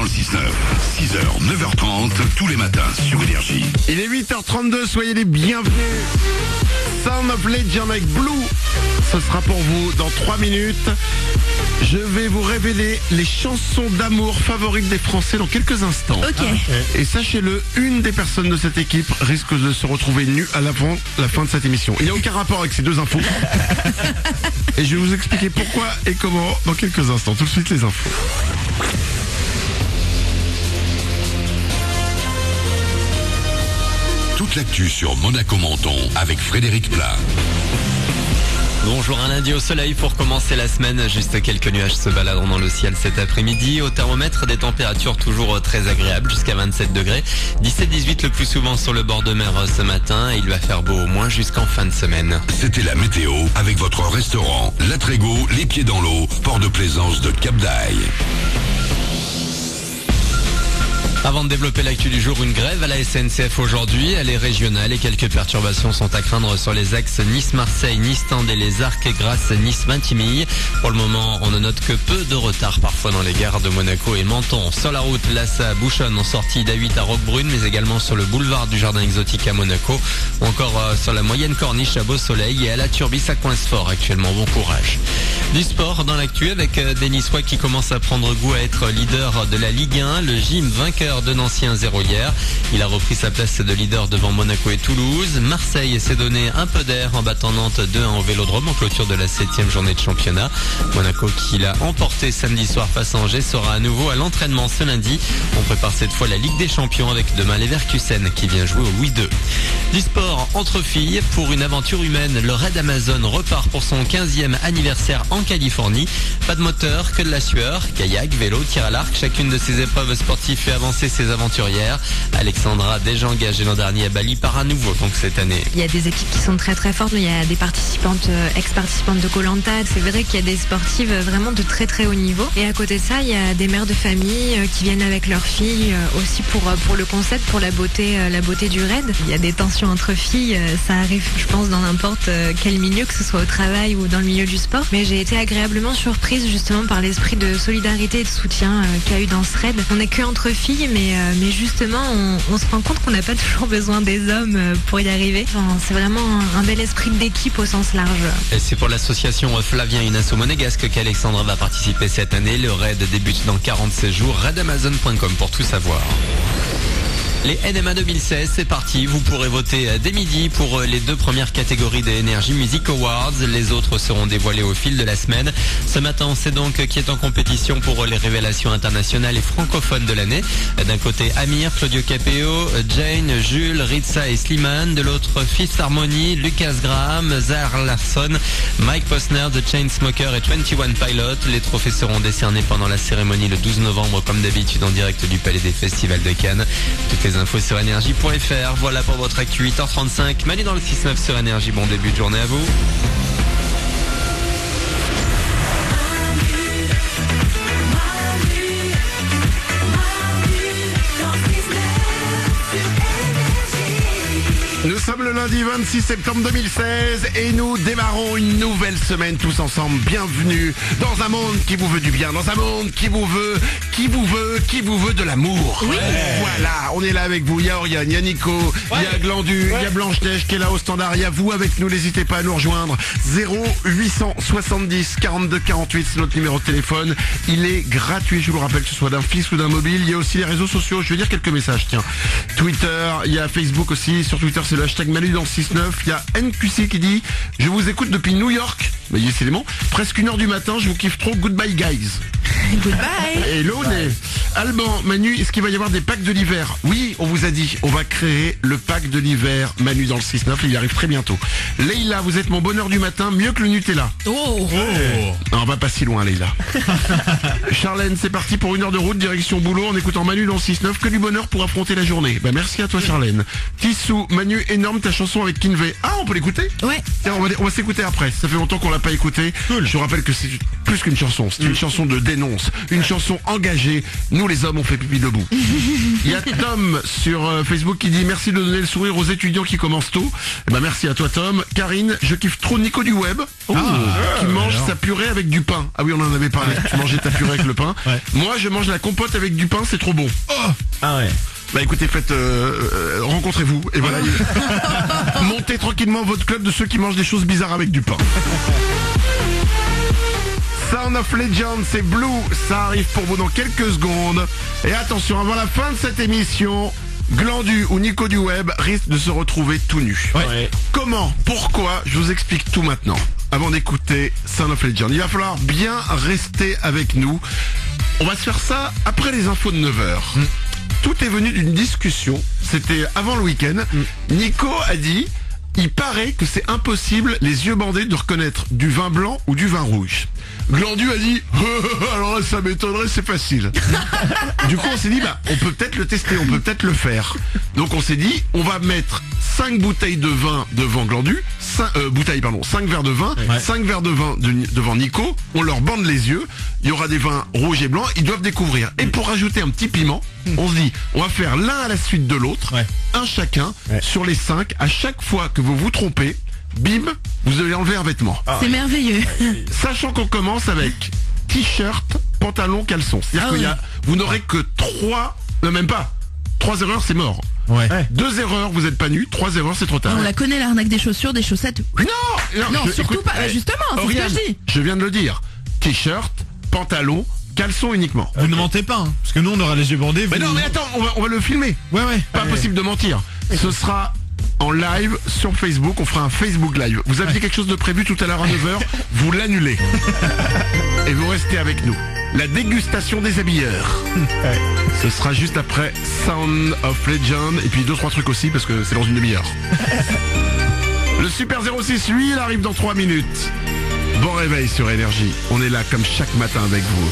dans le 6-9. 6h, 9h30, tous les matins sur Énergie. Il est 8h32, soyez les bienvenus. Sound of Legend avec Blue. Ce sera pour vous dans 3 minutes. Je vais vous révéler les chansons d'amour favorites des Français dans quelques instants. Ok. Et sachez-le, une des personnes de cette équipe risque de se retrouver nue à la fin de cette émission. Il n'y a aucun rapport avec ces deux infos. Et je vais vous expliquer pourquoi et comment dans quelques instants. Tout de suite les infos. Toute l'actu sur Monaco-Menton avec Frédéric Plat. Bonjour, un lundi au soleil pour commencer la semaine. Juste quelques nuages se baladeront dans le ciel cet après-midi. Au thermomètre, des températures toujours très agréables, jusqu'à 27 degrés. 17-18 le plus souvent sur le bord de mer ce matin. Et il va faire beau au moins jusqu'en fin de semaine. C'était la météo avec votre restaurant La Trégo, les pieds dans l'eau, port de plaisance de Cap d'Aille. Avant de développer l'actu du jour, une grève à la SNCF aujourd'hui. Elle est régionale et quelques perturbations sont à craindre sur les axes Nice-Marseille, Nice-Tende et les Arcs et Grasse, Nice-Vintimille. Pour le moment, on ne note que peu de retard parfois dans les gares de Monaco et Menton. Sur la route, là ça bouchonne en sortie d'A8 à Roquebrune, mais également sur le boulevard du Jardin Exotique à Monaco, ou encore sur la moyenne corniche à Beau-Soleil et à la Turbie, ça coince fort actuellement. Bon courage. Du sport dans l'actu avec des Niçois qui commencent à prendre goût à être leader de la Ligue 1. Le Gym vainqueur de Nancy 1-0 hier. Il a repris sa place de leader devant Monaco et Toulouse. Marseille s'est donné un peu d'air en battant Nantes 2-1 au Vélodrome en clôture de la 7e journée de championnat. Monaco qui l'a emporté samedi soir face à Angers sera à nouveau à l'entraînement ce lundi. On prépare cette fois la Ligue des Champions avec demain Leverkusen qui vient jouer au Louis II. Du sport entre filles pour une aventure humaine. Le Raid Amazon repart pour son 15e anniversaire en Californie. Pas de moteur, que de la sueur, kayak, vélo, tir à l'arc. Chacune de ces épreuves sportives fait avancer ses aventurières. Alexandra, déjà engagée l'an dernier à Bali, part à nouveau donc cette année. Il y a des équipes qui sont très très fortes, mais il y a des participantes, ex-participantes de Koh-Lanta. C'est vrai qu'il y a des sportives vraiment de très très haut niveau. Et à côté de ça, il y a des mères de famille qui viennent avec leurs filles aussi pour le concept, pour la beauté du raid. Il y a des tensions entre filles, ça arrive je pense dans n'importe quel milieu, que ce soit au travail ou dans le milieu du sport. Mais j'ai été agréablement surprise justement par l'esprit de solidarité et de soutien qu'il y a eu dans ce raid. On n'est que entre filles, mais justement on se rend compte qu'on n'a pas toujours besoin des hommes pour y arriver. Enfin, c'est vraiment un bel esprit d'équipe au sens large. Et c'est pour l'association Flavien, une asso monégasque, qu'Alexandra va participer cette année. Le raid débute dans 46 jours. Raidamazon.com pour tout savoir. Les NMA 2016, c'est parti. Vous pourrez voter dès midi pour les 2 premières catégories des Energy Music Awards. Les autres seront dévoilés au fil de la semaine. Ce matin, on sait donc qui est en compétition pour les révélations internationales et francophones de l'année. D'un côté, Amir, Claudio Capeo, Jane, Jules, Ritza et Slimane. De l'autre, Fifth Harmony, Lucas Graham, Zahar Larsson, Mike Posner, The Chainsmokers et 21 Pilots. Les trophées seront décernés pendant la cérémonie le 12 novembre, comme d'habitude, en direct du Palais des Festivals de Cannes. Toutes les infos sur énergie.fr. Voilà pour votre actu 8h35. Manu dans le 6-9 sur Énergie. Bon début de journée à vous. Nous sommes le lundi 26 septembre 2016 et nous démarrons une nouvelle semaine tous ensemble. Bienvenue dans un monde qui vous veut du bien, dans un monde qui vous veut de l'amour. Oui. Voilà, on est là avec vous. Il y a Oriane, il y a Nico, il y a Glandu, il y a Blanche-Neige qui est là au standard. Il y a vous avec nous, n'hésitez pas à nous rejoindre. 0870 42 48, c'est notre numéro de téléphone. Il est gratuit, je vous le rappelle, que ce soit d'un fixe ou d'un mobile. Il y a aussi les réseaux sociaux, je vais lire quelques messages, tiens. Twitter, il y a Facebook aussi, sur Twitter c'est le hashtag Manu dans le 6-9. Il y a NQC qui dit « Je vous écoute depuis New York ». Bah, décidément, presque 1h du matin, je vous kiffe trop. Goodbye guys. Goodbye. Hello Né. Alban, Manu, est-ce qu'il va y avoir des packs de l'hiver? Oui, on vous a dit, on va créer le pack de l'hiver Manu dans le 6-9, il arrive très bientôt. Leïla, vous êtes mon bonheur du matin, mieux que le Nutella. Oh. Non, on va pas si loin Leïla. Charlène, c'est parti pour 1 heure de route, direction boulot, en écoutant Manu dans le 6-9, que du bonheur pour affronter la journée. Bah merci à toi Charlène. Tissou, Manu, énorme ta chanson avec Kinvey. Ah, on peut l'écouter? Ouais. Tiens, on va s'écouter après, ça fait longtemps qu'on l'a pas écouté. Cool. Je vous rappelle que c'est plus qu'une chanson, c'est une chanson de dénonce, une chanson engagée. Nous les hommes on fait pipi debout. Il y a Tom sur Facebook qui dit merci de donner le sourire aux étudiants qui commencent tôt. Eh ben merci à toi Tom. Karine, je kiffe trop Nico du web qui mange sa purée avec du pain. Ah oui on en avait parlé, tu mangeais ta purée avec le pain. Moi je mange la compote avec du pain, c'est trop bon. Ah ouais. Bah écoutez, faites rencontrez-vous et voilà. Montez tranquillement votre club de ceux qui mangent des choses bizarres avec du pain. Sound of Legend, c'est Blue, ça arrive pour vous dans quelques secondes. Et attention, avant la fin de cette émission, Glandu ou Nico du web risque de se retrouver tout nu. Ouais. Comment? Pourquoi? Je vous explique tout maintenant. Avant d'écouter Sound of Legend, il va falloir bien rester avec nous. On va se faire ça après les infos de 9h. Tout est venu d'une discussion, c'était avant le week-end. Nico a dit, il paraît que c'est impossible, les yeux bandés, de reconnaître du vin blanc ou du vin rouge. Glandu a dit, alors là ça m'étonnerait, c'est facile. Du coup on s'est dit, on peut peut-être le tester, on peut peut-être le faire. Donc on s'est dit, on va mettre 5 bouteilles de vin devant Glandu, 5 verres de vin, 5 verres de vin devant Nico, on leur bande les yeux, il y aura des vins rouges et blancs, ils doivent découvrir. Et pour rajouter un petit piment, on se dit, on va faire l'un à la suite de l'autre, un chacun, sur les 5, à chaque fois que vous vous trompez, bim, vous allez enlever un vêtement. C'est merveilleux. Sachant qu'on commence avec t-shirt, pantalon, caleçon. C'est-à-dire vous n'aurez que 3, même pas, 3 erreurs c'est mort. 2 erreurs vous êtes pas nus, 3 erreurs c'est trop tard. On la connaît, l'arnaque des chaussures, des chaussettes. Non, surtout écoute, pas. Justement, c'est ce que je dis. Je viens de le dire. T-shirt, pantalon, caleçon uniquement. Vous ne mentez pas, hein, parce que nous on aura les yeux bandés. Mais non mais attends, on va le filmer. Pas impossible de mentir. Ce sera en live sur Facebook, on fera un Facebook live. Vous aviez quelque chose de prévu tout à l'heure à 9h, vous l'annulez. Et vous restez avec nous. La dégustation des habilleurs. Ce sera juste après Sound of Legend. Et puis 2-3 trucs aussi parce que c'est dans une demi-heure. Le Super 06, lui, il arrive dans 3 minutes. Bon réveil sur Énergie. On est là comme chaque matin avec vous.